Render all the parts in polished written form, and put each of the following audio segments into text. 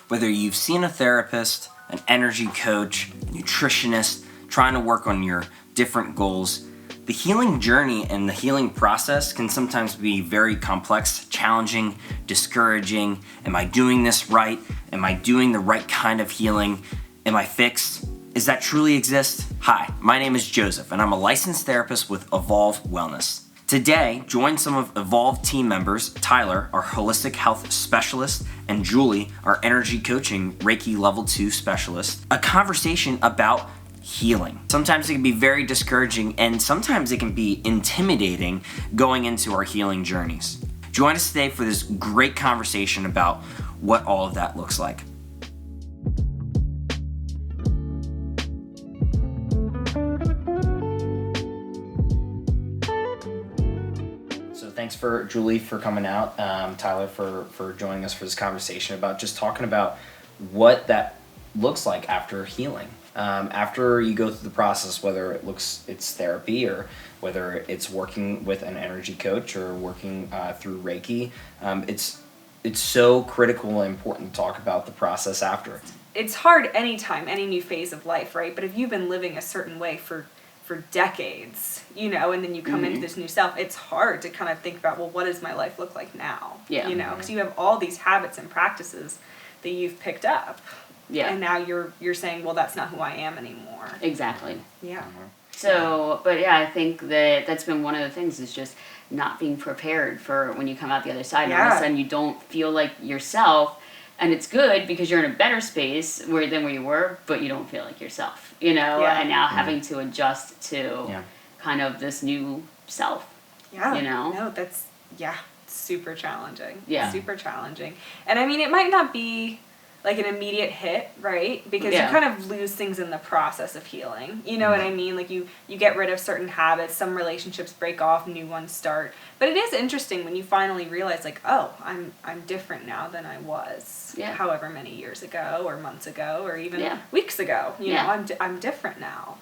Whether you've seen a therapist, an energy coach, nutritionist, trying to work on your different goals, the healing journey and the healing process can sometimes be very complex, challenging, discouraging. Am I doing this right? Am I doing the right kind of healing? Am I fixed? Does that truly exist? Hi, my name is Joseph, and I'm a licensed therapist with Evolve Wellness. Today, join some of Evolve team members, Tyler, our holistic health specialist, and Julie, our energy coaching Reiki level 2 specialist, a conversation about healing. Sometimes it can be very discouraging, and sometimes it can be intimidating going into our healing journeys. Join us today for this great conversation about what all of that looks like. Thanks for Julie for coming out, Tyler for joining us for this conversation about just talking about what that looks like after healing. After you go through the process, whether it's therapy or whether it's working with an energy coach or working through Reiki, it's so critical and important to talk about the process after. It's hard anytime, any new phase of life, right? But if you've been living a certain way for decades, and then you come into this new self, it's hard to kind of think about, well, what does my life look like now? Yeah. Because you have all these habits and practices that you've picked up. Yeah. And now you're saying, well, that's not who I am anymore. Exactly. Yeah. So, but yeah, I think that's been one of the things is just not being prepared for when you come out the other side. Yeah. And all of a sudden you don't feel like yourself. And it's good because you're in a better space than where you were, but you don't feel like yourself, Yeah. and now having to adjust to kind of this new self, Yeah. No, that's, super challenging. Yeah. Super challenging. And I mean, it might not be like an immediate hit, right? Because you kind of lose things in the process of healing. You know what I mean? Like you get rid of certain habits, some relationships break off, new ones start. But it is interesting when you finally realize, like, oh, I'm different now than I was, however many years ago or months ago or even weeks ago. You know, I'm different now.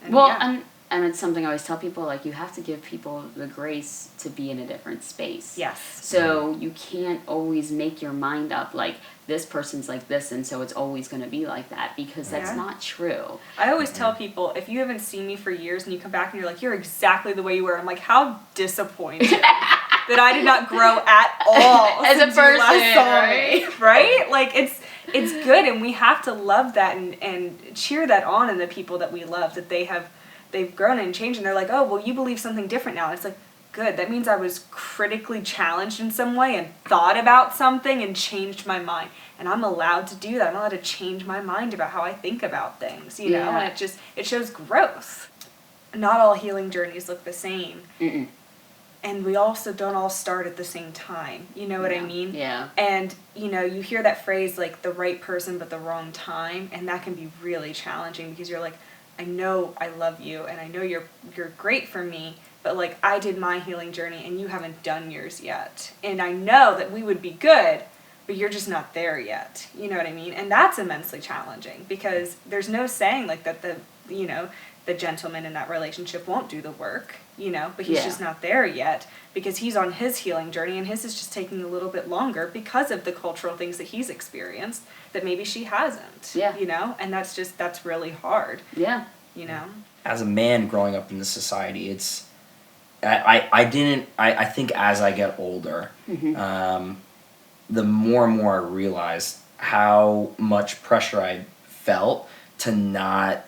And and it's something I always tell people, like, you have to give people the grace to be in a different space. Yes. So you can't always make your mind up, like, this person's like this, and so it's always going to be like that, because that's not true. I always tell people, if you haven't seen me for years and you come back and you're like, you're exactly the way you were, I'm like, how disappointed that I did not grow at all as a person, you last saw me, right? Like, it's good, and we have to love that and cheer that on in the people that we love, that they've grown and changed, and they're like, oh, well, you believe something different now. And it's like, good. That means I was critically challenged in some way and thought about something and changed my mind. And I'm allowed to do that. I'm allowed to change my mind about how I think about things, you know? And it shows growth. Not all healing journeys look the same. Mm-mm. And we also don't all start at the same time. You know what I mean? Yeah. And, you hear that phrase, like, the right person but the wrong time, and that can be really challenging because you're like, I know I love you, and I know you're great for me, but, like, I did my healing journey, and you haven't done yours yet. And I know that we would be good, but you're just not there yet. You know what I mean? And that's immensely challenging, because there's no saying, like, that the gentleman in that relationship won't do the work, but he's just not there yet, because he's on his healing journey, and his is just taking a little bit longer because of the cultural things that he's experienced that maybe she hasn't. Yeah. And that's really hard. Yeah. As a man growing up in this society, it's I think as I get older, the more and more I realize how much pressure I felt to not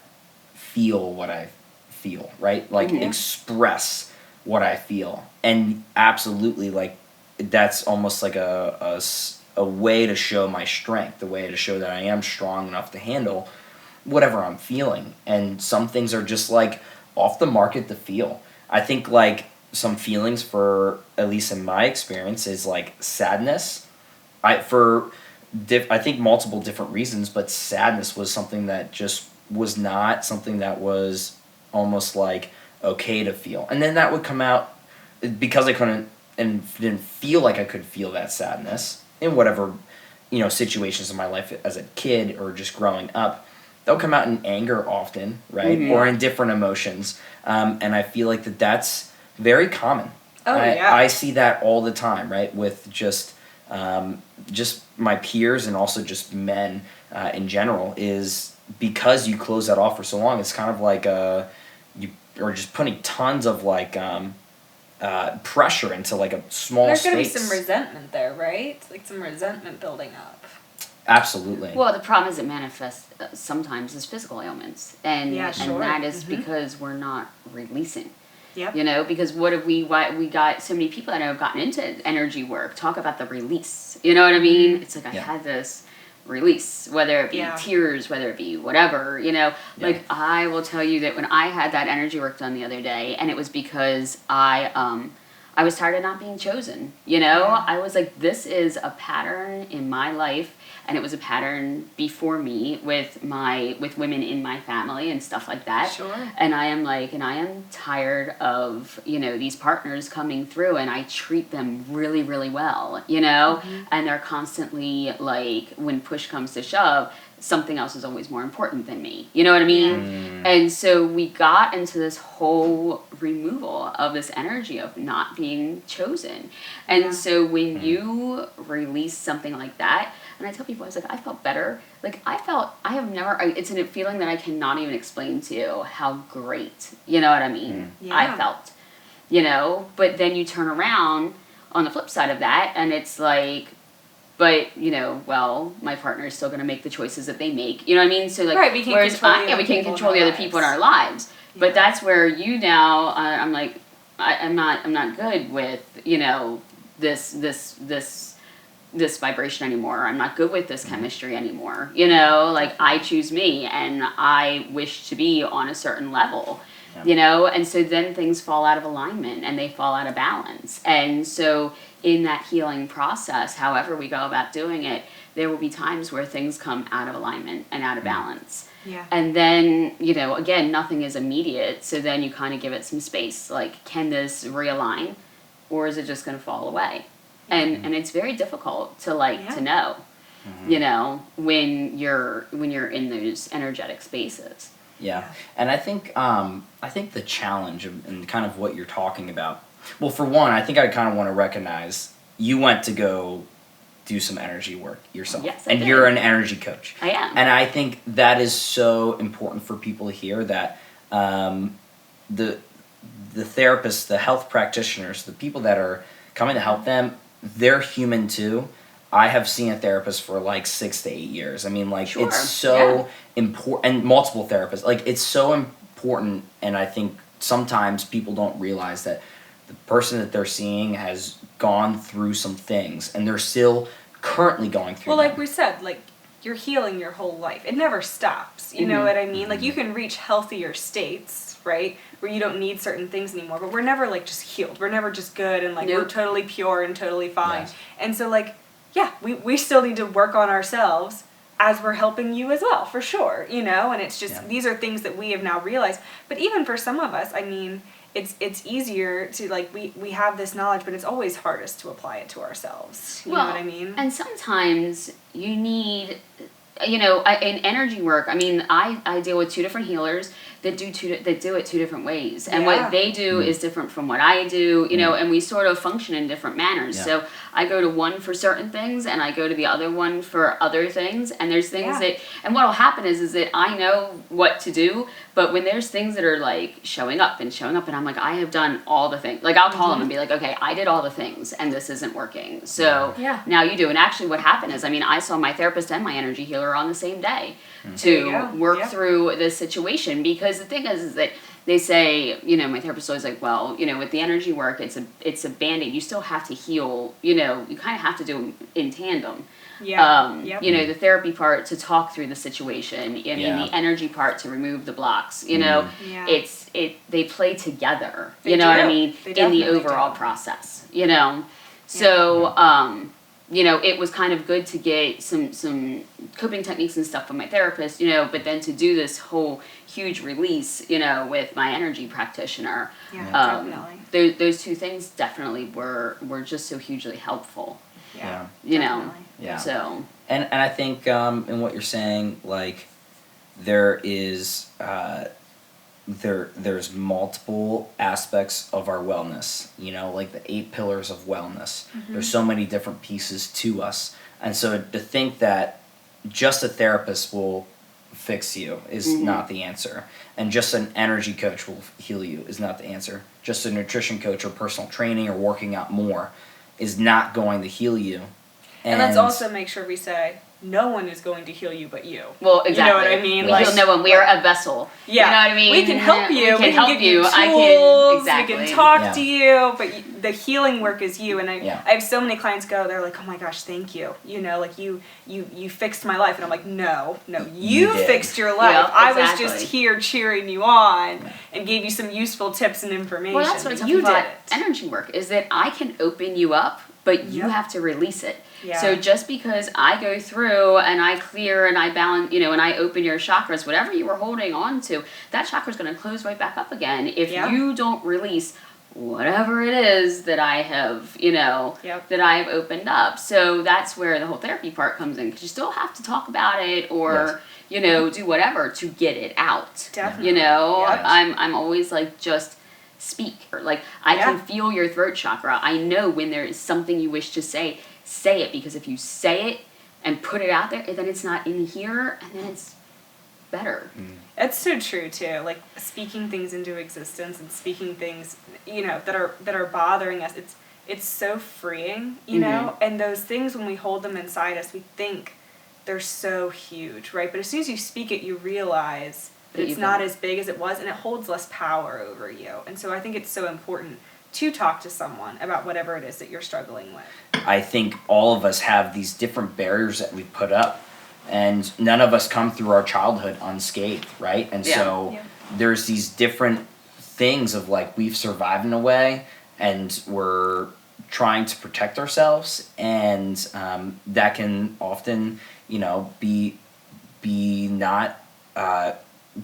feel what I feel, right? Like, express what I feel. And absolutely, like, that's almost like a way to show my strength, a way to show that I am strong enough to handle whatever I'm feeling. And some things are just, like, off the market to feel. I think, like, some feelings, for at least in my experience, is like sadness. I think multiple different reasons, but sadness was something that just was not something that was almost like okay to feel. And then that would come out because I couldn't and didn't feel like I could feel that sadness in whatever, situations in my life as a kid or just growing up. They'll come out in anger often, right? Or in different emotions. And I feel like that's very common. Oh, yeah. I see that all the time, right? With just just my peers and also just men in general, is because you close that off for so long, it's kind of like you are just putting tons of like pressure into like a small There's space. gonna be some resentment there, right? Like some resentment building up. Absolutely. Well, the problem is it manifests sometimes as physical ailments, and sure. and that is because we're not releasing. Yep. You know, because why we got so many people that have gotten into energy work talk about the release. You know what I mean? It's like I had this release, whether it be tears, whether it be whatever, you know. Like I will tell you that when I had that energy work done the other day, and it was because I was tired of not being chosen. You know, I was like, this is a pattern in my life. And it was a pattern before me with women in my family and stuff like that. Sure. And I am tired of, you know, these partners coming through, and I treat them really, really well, you know? And they're constantly like, when push comes to shove, something else is always more important than me. You know what I mean? And so we got into this whole removal of this energy of not being chosen. And so when you release something like that, and I tell people, I was like, I felt better. Like, it's a feeling that I cannot even explain to you how great, you know what I mean? I felt, you know? But then you turn around on the flip side of that, and it's like, but, you know, well, my partner is still going to make the choices that they make. You know what I mean? So, like, we can't control the other people in our lives. Yeah. But that's where you now, I'm like, I'm not good with, you know, this vibration anymore. I'm not good with this chemistry anymore. You know, like I choose me, and I wish to be on a certain level. You know, and so then things fall out of alignment and they fall out of balance. And so in that healing process, however we go about doing it, there will be times where things come out of alignment and out of balance. Yeah. And then, you know, again, nothing is immediate. So then you kind of give it some space. Like, can this realign, or is it just going to fall away? And it's very difficult to to know, you know, when you're in those energetic spaces. Yeah, and I think the challenge and kind of what you're talking about. Well, for one, I think I kind of want to recognize you went to go do some energy work yourself, and you're an energy coach. I am, and I think that is so important for people to hear that the therapists, the health practitioners, the people that are coming to help them, they're human too. I have seen a therapist for like 6 to 8 years. I mean, like, it's so important, and multiple therapists. Like, it's so important, and I think sometimes people don't realize that the person that they're seeing has gone through some things, and they're still currently going through them. Well, like we said, like, you're healing your whole life. It never stops. You know what I mean? Like, you can reach healthier states, right, where you don't need certain things anymore, but we're never, like, just healed. We're never just good and, like, we're totally pure and totally fine. Yes. And so, like, yeah, we still need to work on ourselves as we're helping you as well, for sure, you know? And it's just, these are things that we have now realized. But even for some of us, I mean, it's easier to, like, we have this knowledge, but it's always hardest to apply it to ourselves. You know what I mean? And sometimes you need, you know, in energy work, I mean, I deal with two different healers that do it two different ways, and what they do is different from what I do, you know, and we sort of function in different manners. So I go to one for certain things, and I go to the other one for other things, and there's things that, and what'll happen is that I know what to do, but when there's things that are like showing up, and I'm like, I have done all the things, like I'll call them and be like, okay, I did all the things, and this isn't working, so now you do. And actually what happened is, I mean, I saw my therapist and my energy healer on the same day to work through this situation, because the thing is that they say, you know, my therapist always like, well, you know, with the energy work, it's a band-aid. You still have to heal, you know, you kind of have to do them in tandem. You know, the therapy part to talk through the situation, and the energy part to remove the blocks, you know, they play together, you know what I mean, in the overall process, you know. So, you know, it was kind of good to get some coping techniques and stuff from my therapist, you know, but then to do this whole huge release, you know, with my energy practitioner, definitely. Those two things definitely were just so hugely helpful. You know. So. And I think in what you're saying, like, there is there's multiple aspects of our wellness, like the 8 pillars of wellness. There's so many different pieces to us. And so to think that just a therapist will fix you is not the answer. And just an energy coach will heal you is not the answer. Just a nutrition coach or personal training or working out more is not going to heal you. And let's also make sure we say, no one is going to heal you but you. Well, exactly. You know what I mean? We heal no one. We are a vessel. Yeah. You know what I mean? We can help you. We can help give you. tools. Exactly. We can talk to you. But the healing work is you. And I have so many clients they're like, oh my gosh, thank you. Like you fixed my life. And I'm like, no, you fixed your life. Yep, I exactly. was just here cheering you on and gave you some useful tips and information. Well, that's what it's about energy work, is that I can open you up, but you have to release it. Yeah. So just because I go through and I clear and I balance, and I open your chakras, whatever you were holding on to, that chakra's going to close right back up again if you don't release whatever it is that I have, that I have opened up. So that's where the whole therapy part comes in, because you still have to talk about it or, do whatever to get it out. Definitely. Yes. I'm always like, just speak. Like, I can feel your throat chakra. I know when there is something you wish to say it, because if you say it and put it out there, then it's not in here, and then it's better. That's so true too. Like speaking things into existence and speaking things, that are bothering us. It's so freeing, know. And those things, when we hold them inside us, we think they're so huge, right? But as soon as you speak it, you realize that it's not as big as it was, and it holds less power over you. And so I think it's so important to talk to someone about whatever it is that you're struggling with. I think all of us have these different barriers that we put up, and none of us come through our childhood unscathed, right? And so there's these different things of like, we've survived in a way, and we're trying to protect ourselves, and that can often, be not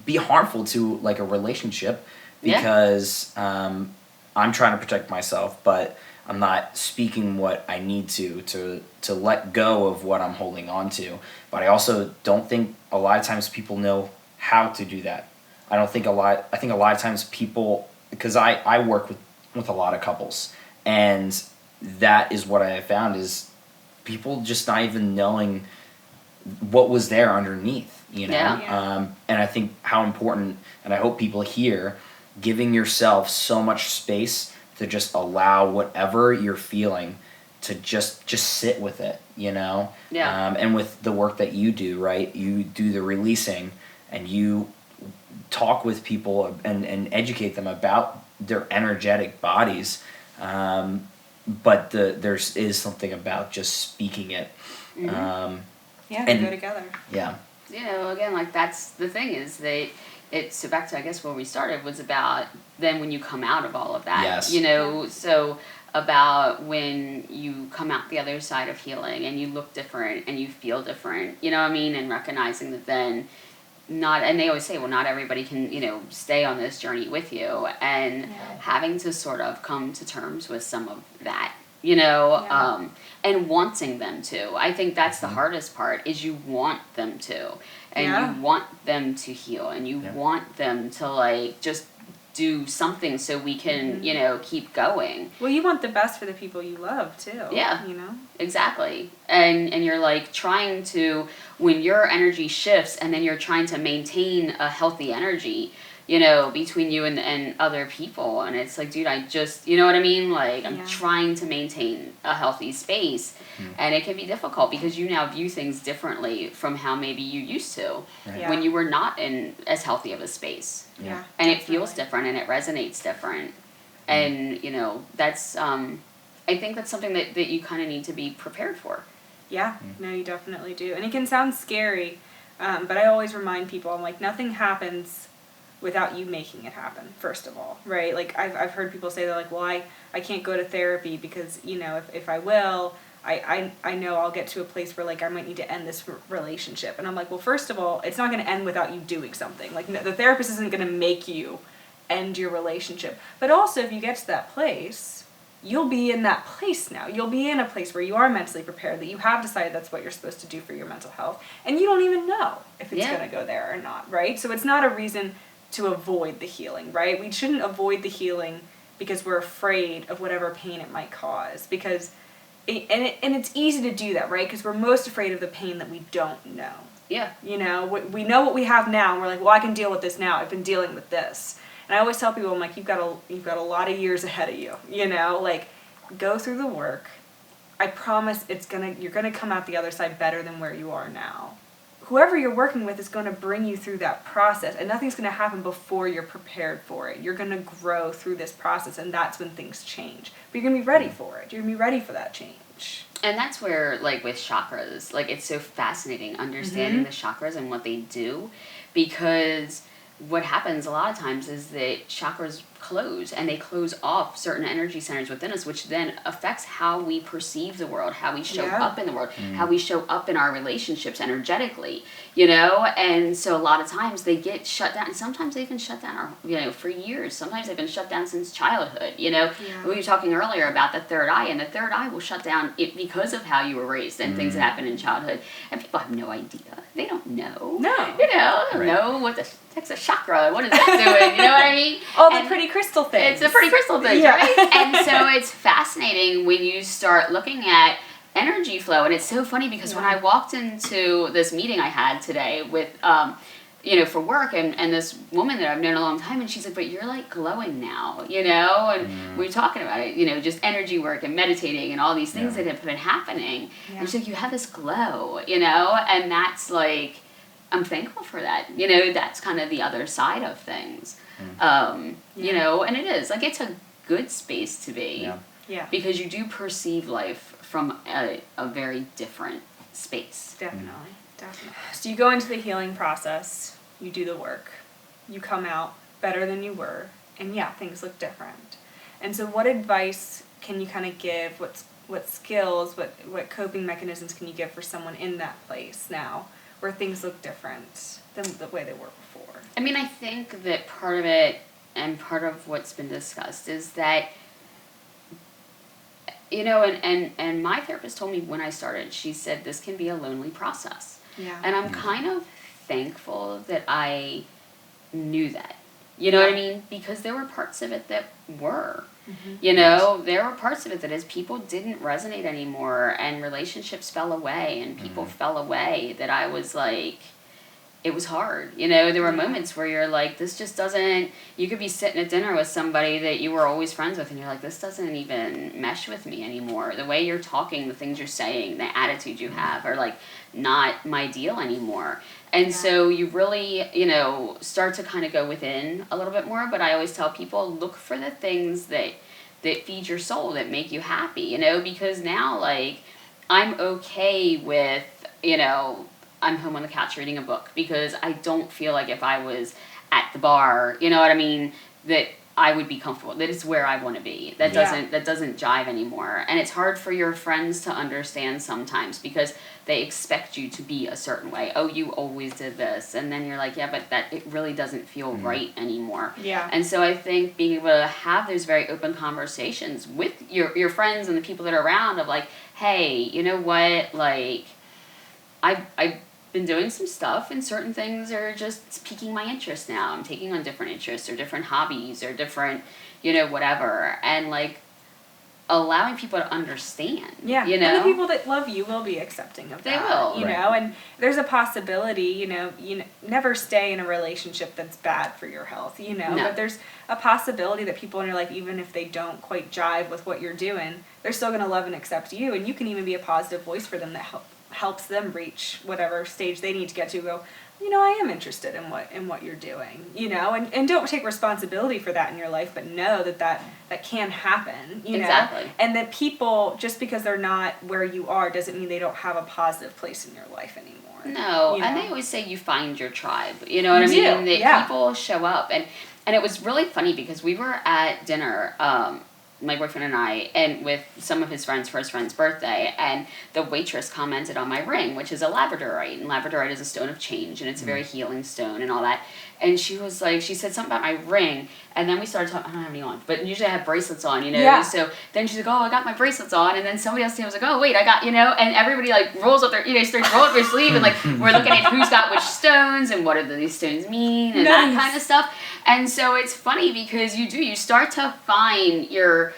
be harmful to like a relationship, because I'm trying to protect myself, but I'm not speaking what I need to let go of what I'm holding on to. But I also don't think a lot of times people know how to do that. I think a lot of times people, because I work with a lot of couples, and that is what I have found is people just not even knowing what was there underneath, and I think how important, and I hope people hear, giving yourself so much space to just allow whatever you're feeling to just sit with it, and with the work that you do, right, you do the releasing, and you talk with people and educate them about their energetic bodies, but there is something about just speaking it. They go together. Yeah. Again, like, that's the thing, is that it's back to, I guess, where we started, was about then when you come out of all of that. Yes. So about when you come out the other side of healing and you look different and you feel different, and recognizing that then and they always say, well, not everybody can, stay on this journey with you, and having to sort of come to terms with some of that, and wanting them to. I think that's the hardest part, is you want them to, and you want them to heal, and you want them to, like, just do something so we can, keep going. Well, you want the best for the people you love too. Yeah. Exactly. And you're like trying to, when your energy shifts and then you're trying to maintain a healthy energy, between you and other people, and it's like, dude, I just, you know what I mean? Like, I'm trying to maintain a healthy space, and it can be difficult because you now view things differently from how maybe you used to when you were not in as healthy of a space. Yeah. And it feels different, and it resonates different. And, that's, I think that's something that you kind of need to be prepared for. Yeah, no, you definitely do. And it can sound scary, but I always remind people, I'm like, nothing happens without you making it happen, first of all, right? Like, I've heard people say, they're like, well, I can't go to therapy because, if I will, I know I'll get to a place where, like, I might need to end this relationship. And I'm like, well, first of all, it's not going to end without you doing something. Like, no, the therapist isn't going to make you end your relationship. But also, if you get to that place, you'll be in that place now. You'll be in a place where you are mentally prepared, that you have decided that's what you're supposed to do for your mental health. And you don't even know if it's going to go there or not, right? So it's not a reason to avoid the healing, right? We shouldn't avoid the healing because we're afraid of whatever pain it might cause, because it's easy to do that, right? Because we're most afraid of the pain that we don't know. Yeah. You know, we know what we have now, and we're like, well, I can deal with this now. I've been dealing with this. And I always tell people, I'm like, you've got a lot of years ahead of you, you know? Like, go through the work. I promise you're gonna come out the other side better than where you are now. Whoever you're working with is going to bring you through that process, and nothing's going to happen before you're prepared for it. You're going to grow through this process, and that's when things change. But you're going to be ready for it. You're going to be ready for that change. And that's where, like, with chakras, like, it's so fascinating understanding the chakras and what they do, because what happens a lot of times is that chakras close, and they close off certain energy centers within us, which then affects how we perceive the world, how we show up in the world, how we show up in our relationships energetically, you know? And so a lot of times they get shut down, and sometimes they've been shut down, you know, for years. Sometimes they've been shut down since childhood, you know? We were talking earlier about the third eye, and the third eye will shut down because of how you were raised and things that happen in childhood. And people have no idea. They don't know. No. You know, they don't know what the heck's a chakra, what is that doing, you know what I mean? All the pretty crystal things. It's the pretty crystal things, right? And so it's fascinating when you start looking at energy flow, and it's so funny because when I walked into this meeting I had today with, you know, for work, and this woman that I've known a long time, and she's like, but you're like glowing now, you know? And we were talking about it, you know, just energy work and meditating and all these things that have been happening. And she's like, you have this glow, you know? And that's like, I'm thankful for that. You know, that's kind of the other side of things. You know, and it is. Like, it's a good space to be. Yeah. Because you do perceive life from a very different space. Definitely. So you go into the healing process, you do the work, you come out better than you were, and things look different. And so what advice can you kind of give, what skills, what coping mechanisms can you give for someone in that place now where things look different than the way they were before? I mean, I think that part of it, and part of what's been discussed, is that, you know, and my therapist told me when I started, she said this can be a lonely process. Yeah. And I'm kind of thankful that I knew that. You know what I mean? Because there were parts of it that were. You know, there were parts of it that as people didn't resonate anymore, and relationships fell away, and people fell away, that I was like, it was hard. You know, there were moments where you're like, this just doesn't, you could be sitting at dinner with somebody that you were always friends with, and you're like, this doesn't even mesh with me anymore. The way you're talking, the things you're saying, the attitude you have are like not my deal anymore. And so you really, you know, start to kind of go within a little bit more. But I always tell people, look for the things that feed your soul, that make you happy, you know, because now, like, I'm okay with, you know, I'm home on the couch reading a book, because I don't feel like if I was at the bar, you know what I mean, that I would be comfortable. That is where I want to be. That doesn't jive anymore. And it's hard for your friends to understand sometimes, because they expect you to be a certain way. Oh, you always did this. And then you're like, yeah, but that it really doesn't feel right anymore. Yeah. And so I think being able to have those very open conversations with your friends and the people that are around of like, hey, you know what, like, I've been doing some stuff, and certain things are just piquing my interest now. I'm taking on different interests or different hobbies or different, you know, whatever. And like allowing people to understand. Yeah. You know? And the people that love you will be accepting of that. They will. You know, and there's a possibility, you know, never stay in a relationship that's bad for your health, you know. No. But there's a possibility that people in your life, even if they don't quite jive with what you're doing, they're still going to love and accept you. And you can even be a positive voice for them that helps them reach whatever stage they need to get to, go, you know, I am interested in what you're doing, you know, and don't take responsibility for that in your life, but know that can happen, you know. Exactly. And that people, just because they're not where you are, doesn't mean they don't have a positive place in your life anymore. No, you know? and they always say you find your tribe, you know what I You mean? do, That people show up, and it was really funny because we were at dinner, my boyfriend and I, and with some of his friends for his friend's birthday, and the waitress commented on my ring, which is a labradorite, and labradorite is a stone of change, and it's a very healing stone and all that. And she was like, she said something about my ring, and then we started talking. I don't have any on, but usually I have bracelets on, you know. Yeah. So then she's like, "Oh, I got my bracelets on," and then somebody else was like, "Oh, wait, I got," you know. And everybody like rolls up their, you know, starts rolling up their sleeve, and like we're looking at who's got which stones and what do these stones mean and that kind of stuff. And so it's funny because you start to find your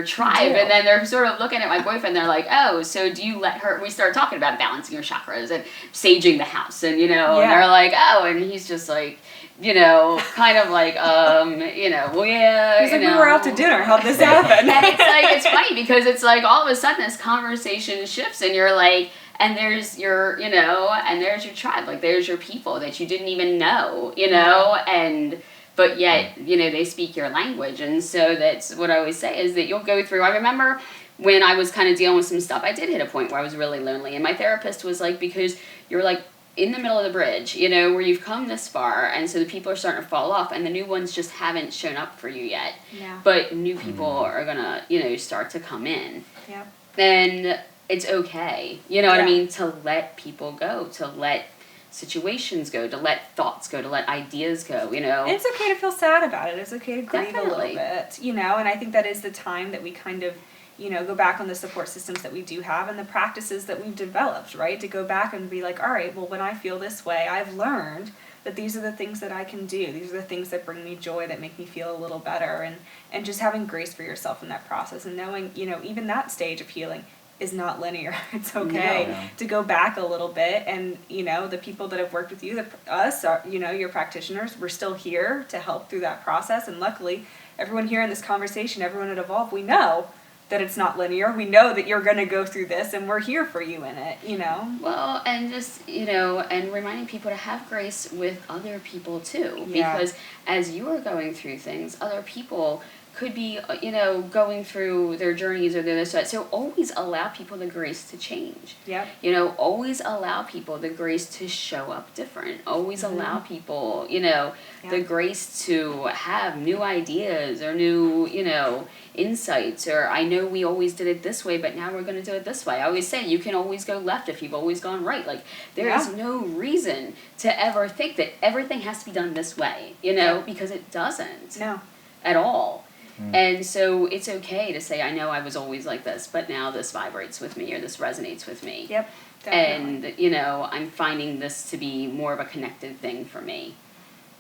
tribe, and then they're sort of looking at my boyfriend. They're like, "Oh, so do you let her?" We start talking about balancing your chakras and saging the house, and you know, and they're like, "Oh," and he's just like, you know, kind of like, you know, well, yeah. He's like, we were out to dinner. How'd this happen? And it's like, it's funny because it's like all of a sudden this conversation shifts, and you're like, and there's your, you know, and there's your tribe, like there's your people that you didn't even know, you know, and. But yet, you know, they speak your language. And so that's what I always say is that you'll go through. I remember when I was kind of dealing with some stuff, I did hit a point where I was really lonely. And my therapist was like, because you're like in the middle of the bridge, you know, where you've come this far. And so the people are starting to fall off and the new ones just haven't shown up for you yet. Yeah. But new people are going to, you know, start to come in. Yeah. And it's okay, you know what I mean, to let people go, to let situations go, to let thoughts go, to let ideas go, you know. And it's okay to feel sad about it. It's okay to grieve Definitely. a little bit, you know, and I think that is the time that we kind of, you know, go back on the support systems that we do have and the practices that we've developed, right? To go back and be like, all right, well, when I feel this way, I've learned that these are the things that I can do. These are the things that bring me joy, that make me feel a little better, and just having grace for yourself in that process and knowing, you know, even that stage of healing is not linear. It's okay to go back a little bit, and you know, the people that have worked with you, us, are, you know, your practitioners, we're still here to help through that process. And luckily, everyone here in this conversation, everyone at Evolve, we know that it's not linear. We know that you're going to go through this, and we're here for you in it, you know. Well, and just, you know, and reminding people to have grace with other people too, because as you are going through things, other people could be, you know, going through their journeys or their side. So always allow people the grace to change. Yeah. You know, always allow people the grace to show up different. Always allow people, you know, the grace to have new ideas or new, you know, insights. Or I know we always did it this way, but now we're going to do it this way. I always say you can always go left if you've always gone right. Like, there is no reason to ever think that everything has to be done this way, you know, because it doesn't. No. At all. And so it's okay to say, I know I was always like this, but now this vibrates with me or this resonates with me. Yep, definitely. And, you know, I'm finding this to be more of a connected thing for me.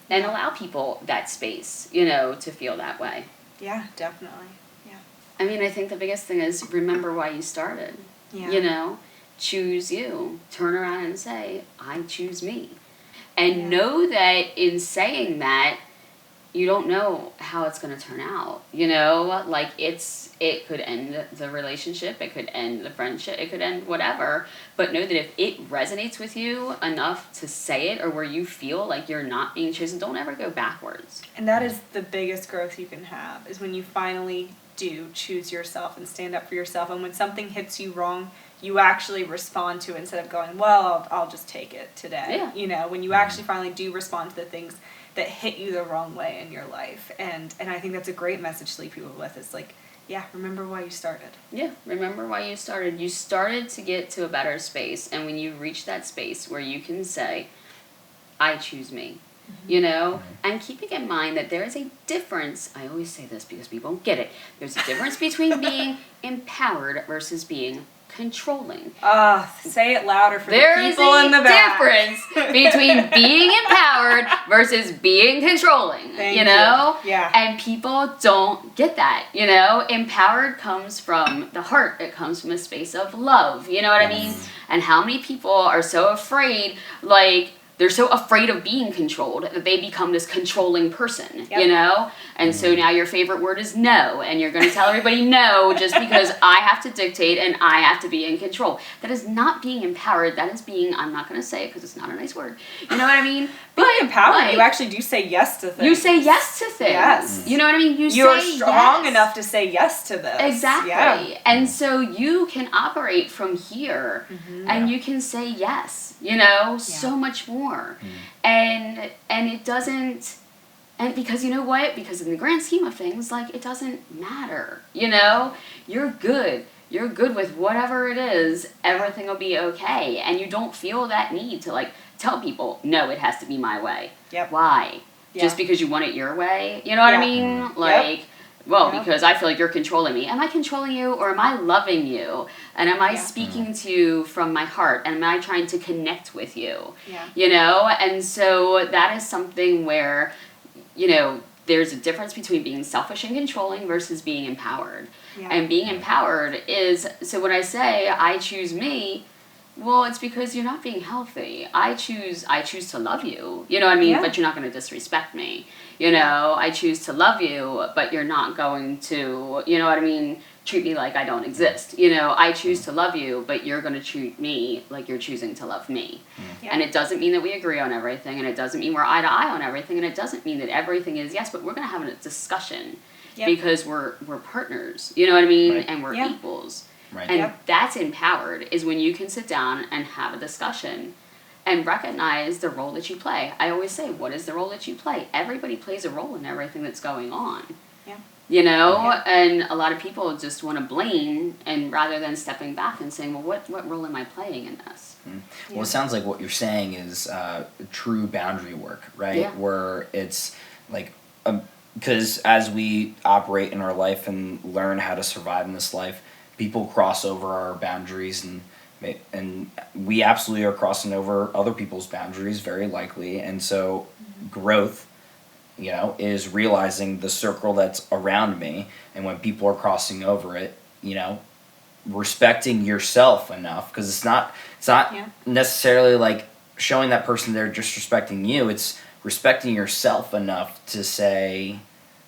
And allow people that space, you know, to feel that way. Yeah, definitely. Yeah. I mean, I think the biggest thing is remember why you started. Yeah. You know, choose you. Turn around and say, I choose me. And know that in saying that, you don't know how it's going to turn out, you know, like it could end the relationship, it could end the friendship, it could end whatever, but know that if it resonates with you enough to say it, or where you feel like you're not being chosen, don't ever go backwards. And that is the biggest growth you can have, is when you finally do choose yourself and stand up for yourself, and when something hits you wrong, you actually respond to it instead of going, well, I'll just take it today. You know, when you actually finally do respond to the things that hit you the wrong way in your life. And I think that's a great message to leave people with. It's like, remember why you started. Yeah, remember why you started. You started to get to a better space, and when you reach that space where you can say, I choose me, you know, and keeping in mind that there is a difference. I always say this because people don't get it. There's a difference between being empowered versus being controlling. Say it louder for the people in the back. There is a difference between being empowered versus being controlling, you know? Yeah. And people don't get that, you know? Empowered comes from the heart. It comes from a space of love, you know what I mean? And how many people are so afraid, like, they're so afraid of being controlled that they become this controlling person, you know? And so now your favorite word is no, and you're going to tell everybody no just because I have to dictate and I have to be in control. That is not being empowered. That is being, I'm not going to say it because it's not a nice word. You know what I mean? Being empowered, like, you actually do say yes to things. You say yes to things. Yes. You know what I mean? You're strong enough to say yes to this. Exactly. Yeah. And so you can operate from here, and you can say yes, you know, so much more. And it doesn't, And because you know what? Because in the grand scheme of things, like, it doesn't matter. You know? You're good. You're good with whatever it is. Everything will be okay. And you don't feel that need to, like, tell people, no, it has to be my way. Yep. Why? Yeah. Just because you want it your way? You know what I mean? Like, well, because I feel like you're controlling me. Am I controlling you, or am I loving you? And am I speaking to you from my heart? And am I trying to connect with you? Yeah. You know? And so that is something where, you know, there's a difference between being selfish and controlling versus being empowered. Yeah. And being empowered is, so when I say I choose me, well, it's because you're not being healthy. I choose to love you. You know what I mean? Yeah. But you're not going to disrespect me. You know, I choose to love you, but you're not going to, you know what I mean, treat me like I don't exist. You know, I choose to love you, but you're going to treat me like you're choosing to love me. Yeah. And it doesn't mean that we agree on everything, and it doesn't mean we're eye to eye on everything, and it doesn't mean that everything is yes, but we're going to have a discussion because we're partners. You know what I mean? Right. And we're equals. Right. And that's empowered, is when you can sit down and have a discussion and recognize the role that you play. I always say, what is the role that you play? Everybody plays a role in everything that's going on. Yeah. You know? And a lot of people just want to blame, and rather than stepping back and saying, well, what role am I playing in this? Well, it sounds like what you're saying is true boundary work, right? Yeah. Where it's like, because as we operate in our life and learn how to survive in this life, people cross over our boundaries, and we absolutely are crossing over other people's boundaries, very likely. And so growth, you know, is realizing the circle that's around me, and when people are crossing over it, you know, respecting yourself enough, because it's not necessarily like showing that person they're disrespecting you. It's respecting yourself enough to say,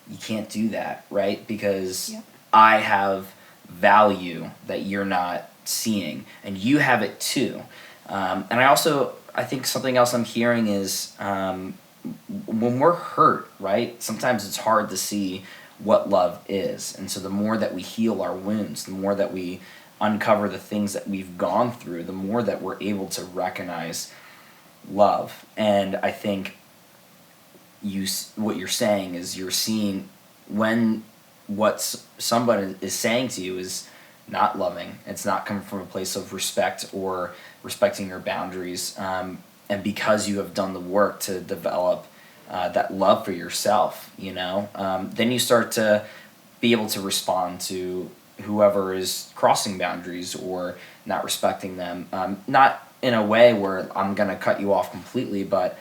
you can't do that, right? Because I have value that you're not seeing, and you have it too. And I think something else I'm hearing is when we're hurt, right? Sometimes it's hard to see what love is, and so the more that we heal our wounds, the more that we uncover the things that we've gone through, the more that we're able to recognize love. And I think what you're saying is you're seeing when what somebody is saying to you is not loving. It's not coming from a place of respect or respecting your boundaries. And because you have done the work to develop that love for yourself, you know, then you start to be able to respond to whoever is crossing boundaries or not respecting them. Not in a way where I'm going to cut you off completely, but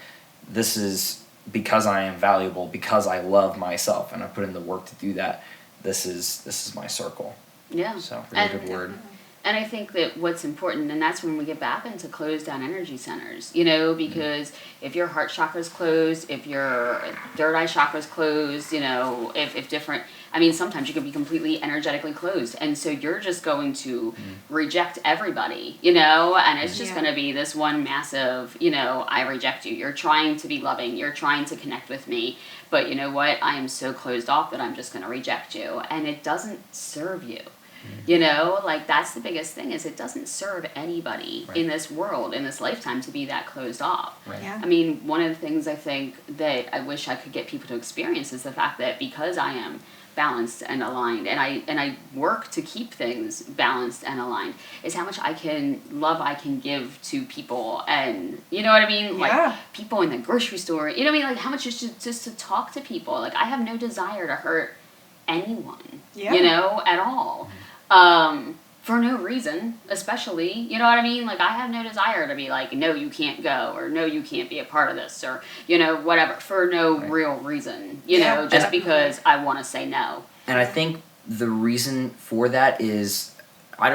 this is because I am valuable, because I love myself, and I put in the work to do that. This is my circle. Yeah. So, really good word. And I think that what's important, and that's when we get back into closed down energy centers, you know, because if your heart chakra's closed, if your third eye chakra's closed, you know, if different, I mean, sometimes you can be completely energetically closed. And so you're just going to reject everybody, you know, and it's just going to be this one massive, you know, I reject you. You're trying to be loving. You're trying to connect with me. But you know what? I am so closed off that I'm just going to reject you. And it doesn't serve you. You know, like, that's the biggest thing, is it doesn't serve anybody in this world, in this lifetime, to be that closed off. Right. Yeah. I mean, one of the things I think that I wish I could get people to experience is the fact that because I am balanced and aligned, and I work to keep things balanced and aligned, is how much I can give to people. And you know what I mean? Like, people in the grocery store, you know what I mean? Like, how much just to talk to people. Like, I have no desire to hurt anyone, you know, at all. For no reason, especially, you know what I mean? Like, I have no desire to be like, no, you can't go, or no, you can't be a part of this, or, you know, whatever, for no real reason, you know, just because I want to say no. And I think the reason for that is, I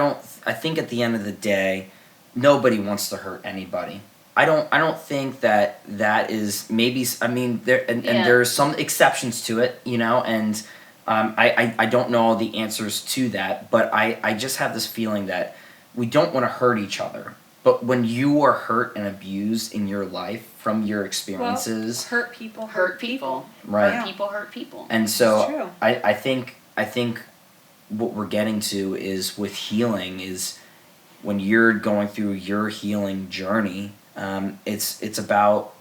think at the end of the day, nobody wants to hurt anybody. I don't think that is, maybe, I mean, there's some exceptions to it, you know, and I don't know all the answers to that, but I just have this feeling that we don't want to hurt each other. But when you are hurt and abused in your life from your experiences, hurt people. Right. Hurt people hurt people. And so I think what we're getting to is, with healing, is when you're going through your healing journey, it's about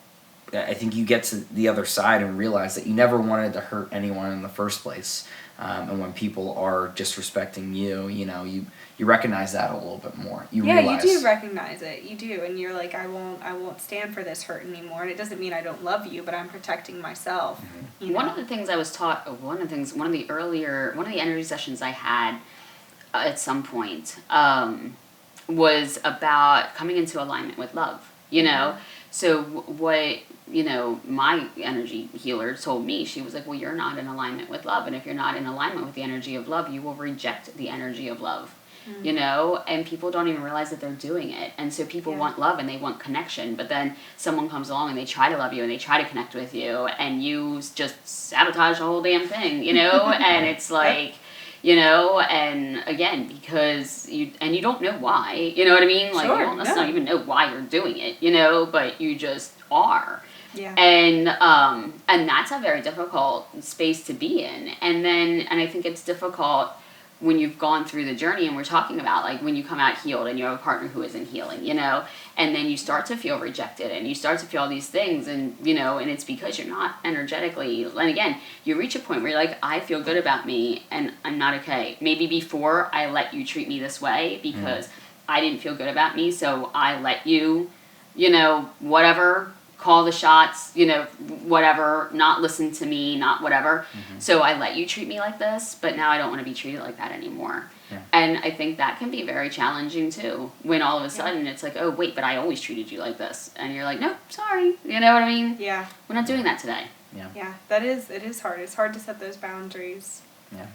I think you get to the other side and realize that you never wanted to hurt anyone in the first place. And when people are disrespecting you, you recognize that a little bit more. You realize, you do recognize it. You do, and you're like, I won't stand for this hurt anymore. And it doesn't mean I don't love you, but I'm protecting myself. Mm-hmm. You know? One of the things I was taught, one of the energy sessions I had at some point was about coming into alignment with love. So what my energy healer told me, she was like, well, you're not in alignment with love, and if you're not in alignment with the energy of love, you will reject the energy of love. And people don't even realize that they're doing it. And so people want love and they want connection, but then someone comes along and they try to love you and they try to connect with you, and you just sabotage the whole damn thing, and it's like, and again, because you don't know why, you know what I mean? Like, you don't necessarily even know why you're doing it, but you just are. Yeah. And that's a very difficult space to be in. And I think it's difficult when you've gone through the journey, and we're talking about, like, when you come out healed and you have a partner who isn't healing, and then you start to feel rejected and you start to feel all these things, and, and it's because you're not energetically, and again, you reach a point where you're like, I feel good about me and I'm not okay. Maybe before I let you treat me this way because I didn't feel good about me, so I let you, whatever, call the shots, whatever, not listen to me, not whatever. So I let you treat me like this, but now I don't want to be treated like that anymore. Yeah. And I think that can be very challenging too, when all of a sudden it's like, oh, wait, but I always treated you like this. And you're like, no, sorry. You know what I mean? Yeah. We're not doing that today. Yeah. Yeah, it is hard. It's hard to set those boundaries. Yeah.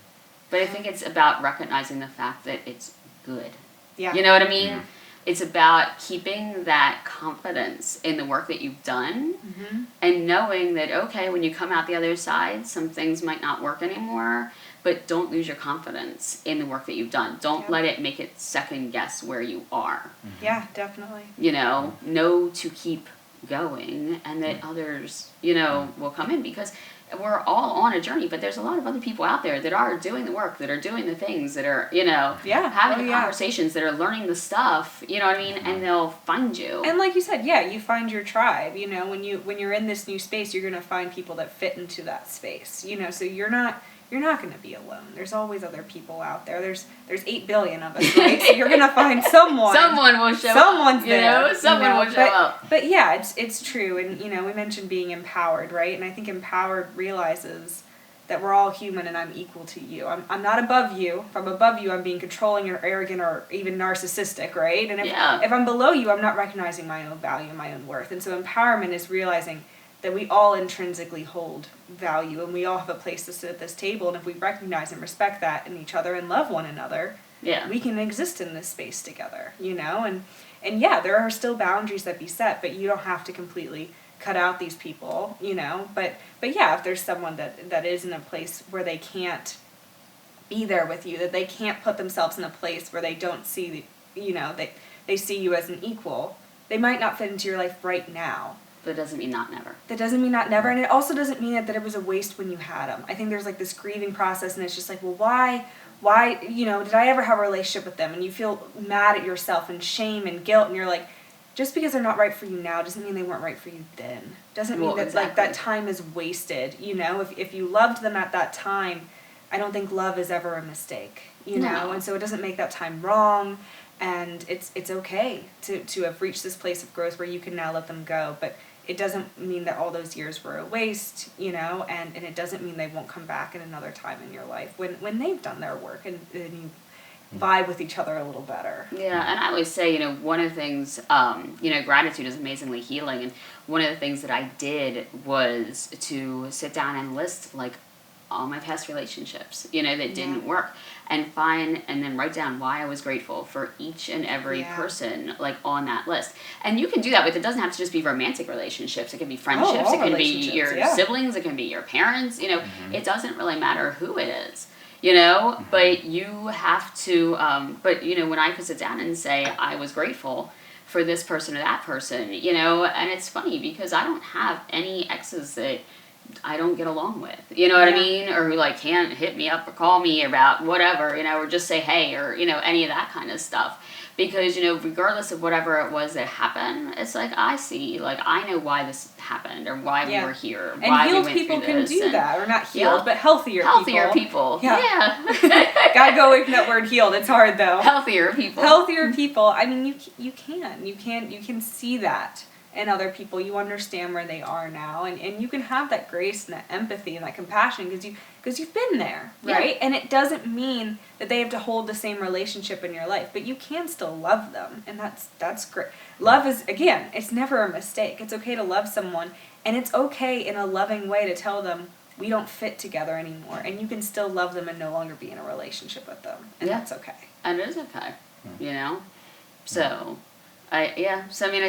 But I think it's about recognizing the fact that it's good. Yeah. You know what I mean? Mm-hmm. It's about keeping that confidence in the work that you've done, and knowing that, okay, when you come out the other side, some things might not work anymore, but don't lose your confidence in the work that you've done. Don't let it make it second guess where you are. Yeah, definitely. Know to keep going, and that others, will come in, because we're all on a journey, but there's a lot of other people out there that are doing the work, that are doing the things, that are, having the conversations, that are learning the stuff, you know what I mean? And they'll find you. And like you said, you find your tribe, when you're in this new space, you're going to find people that fit into that space, so you're not going to be alone. There's always other people out there. There's 8 billion of us, right? So you're going to find someone. Someone will show Someone's up. there. Someone will show up. But yeah, it's true. And, we mentioned being empowered, right? And I think empowered realizes that we're all human and I'm equal to you. I'm not above you. If I'm above you, I'm being controlling or arrogant or even narcissistic, right? And if I'm below you, I'm not recognizing my own value, my own worth. And so empowerment is realizing that we all intrinsically hold value and we all have a place to sit at this table, and if we recognize and respect that in each other and love one another, we can exist in this space together, and there are still boundaries that be set, but you don't have to completely cut out these people, but if there's someone that is in a place where they can't be there with you, that they can't put themselves in a place where they don't see they see you as an equal, they might not fit into your life right now. But it doesn't mean not never. That doesn't mean not never, and it also doesn't mean that it was a waste when you had them. I think there's like this grieving process, and it's just like, well, why, did I ever have a relationship with them? And you feel mad at yourself and shame and guilt, and you're like, just because they're not right for you now doesn't mean they weren't right for you then. Doesn't mean that like that time is wasted. If you loved them at that time, I don't think love is ever a mistake. No. And so it doesn't make that time wrong. And it's okay to have reached this place of growth where you can now let them go. But it doesn't mean that all those years were a waste, and it doesn't mean they won't come back at another time in your life when they've done their work and you vibe with each other a little better. Yeah, and I always say, one of the things, gratitude is amazingly healing. And one of the things that I did was to sit down and list, like, all my past relationships, that didn't work, and then write down why I was grateful for each and every person, like, on that list. And you can do that with, it doesn't have to just be romantic relationships. It can be friendships. It can be your siblings. It can be your parents. It doesn't really matter who it is, but you have to, when I could sit down and say, I was grateful for this person or that person, and it's funny because I don't have any exes that I don't get along with, what I mean? Or who, like, can't hit me up or call me about whatever, or just say hey, or, any of that kind of stuff. Because, regardless of whatever it was that happened, it's like, I see, like, I know why this happened or why we were here, and why healed we went people through can this. do that, or not healed, but healthier people. Yeah. Gotta go away from that word healed. It's hard though. Healthier people. I mean, you can see that in other people. You understand where they are now, and you can have that grace and that empathy and that compassion because you've been there, right? And it doesn't mean that they have to hold the same relationship in your life, but you can still love them, and that's great. Love is, again, it's never a mistake. It's okay to love someone, and it's okay in a loving way to tell them we don't fit together anymore, and you can still love them and no longer be in a relationship with them, and that's okay. And it is okay, So, I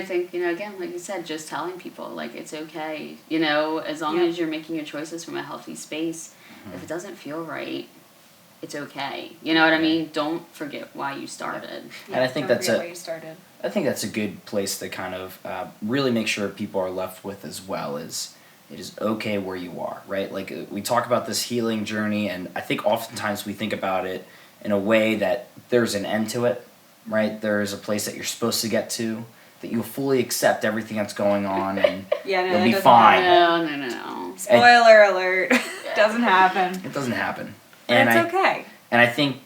think, again, like you said, just telling people, like, it's okay, as long as you're making your choices from a healthy space. If it doesn't feel right, it's okay. You know what I mean? Don't forget why you started. And I think I think that's a good place to kind of really make sure people are left with as well, is it is okay where you are, right? Like, we talk about this healing journey, and I think oftentimes we think about it in a way that there's an end to it, right? There is a place that you're supposed to get to, that you'll fully accept everything that's going on, and you'll be fine. No. Spoiler alert. Doesn't happen. It doesn't happen. And it's okay. And I think,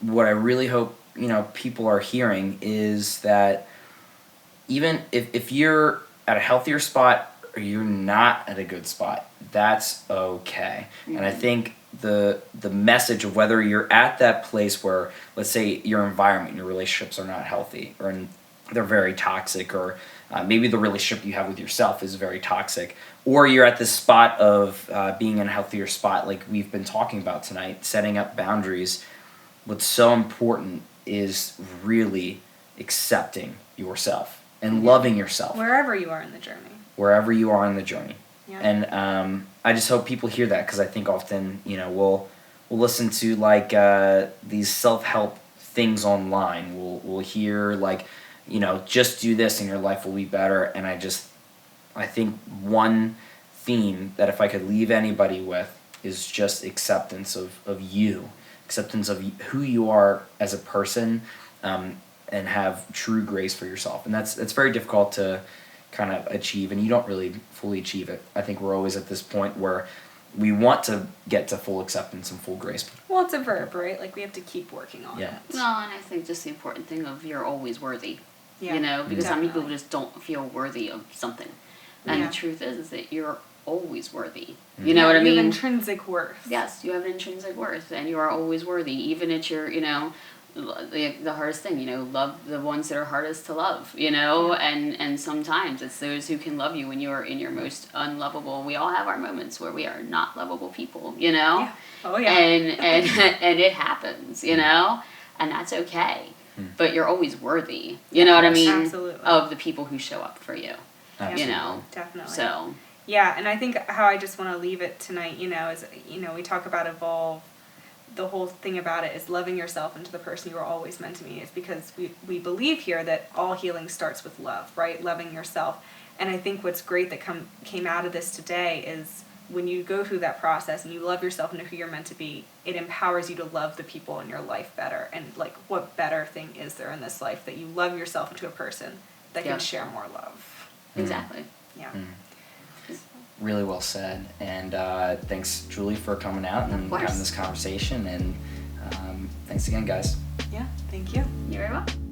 what I really hope, people are hearing is that even if you're at a healthier spot or you're not at a good spot, that's okay. Mm-hmm. And I think the message of whether you're at that place where, let's say, your environment, your relationships are not healthy, or they're very toxic, or maybe the relationship you have with yourself is very toxic, or you're at this spot of being in a healthier spot like we've been talking about tonight, setting up boundaries. What's so important is really accepting yourself and loving yourself. Wherever you are in the journey. Yeah. And I just hope people hear that, because I think often, we'll listen to like these self-help things online. We'll hear like, just do this and your life will be better. And I think one theme that if I could leave anybody with is just acceptance of you, acceptance of who you are as a person, and have true grace for yourself. And that's very difficult to kind of achieve, and you don't really fully achieve it. I think we're always at this point where we want to get to full acceptance and full grace. Well, it's a verb, right? Like, we have to keep working on it. Well, and I think just the important thing of you're always worthy. Yeah, because some people just don't feel worthy of something. And the truth is that you're always worthy. Mm-hmm. You know what I mean? You have intrinsic worth. Yes, you have an intrinsic worth, and you are always worthy, even at your, the hardest thing, love the ones that are hardest to love, and sometimes it's those who can love you when you're in your most unlovable. We all have our moments where we are not lovable people, Yeah. Oh, yeah. And it happens, and that's okay. But you're always worthy, you know what I mean? Absolutely. Of the people who show up for you, Definitely. So. Yeah, and I think how I just want to leave it tonight, is, we talk about evolve. The whole thing about it is loving yourself into the person you were always meant to be. It's because we believe here that all healing starts with love, right? Loving yourself. And I think what's great that came out of this today is when you go through that process and you love yourself and know who you're meant to be, it empowers you to love the people in your life better. And, like, what better thing is there in this life that you love yourself into a person that can share more love? Exactly. Yeah. Really well said. And thanks, Julie, for coming out and having this conversation. And thanks again, guys. Yeah, thank you. You're very welcome.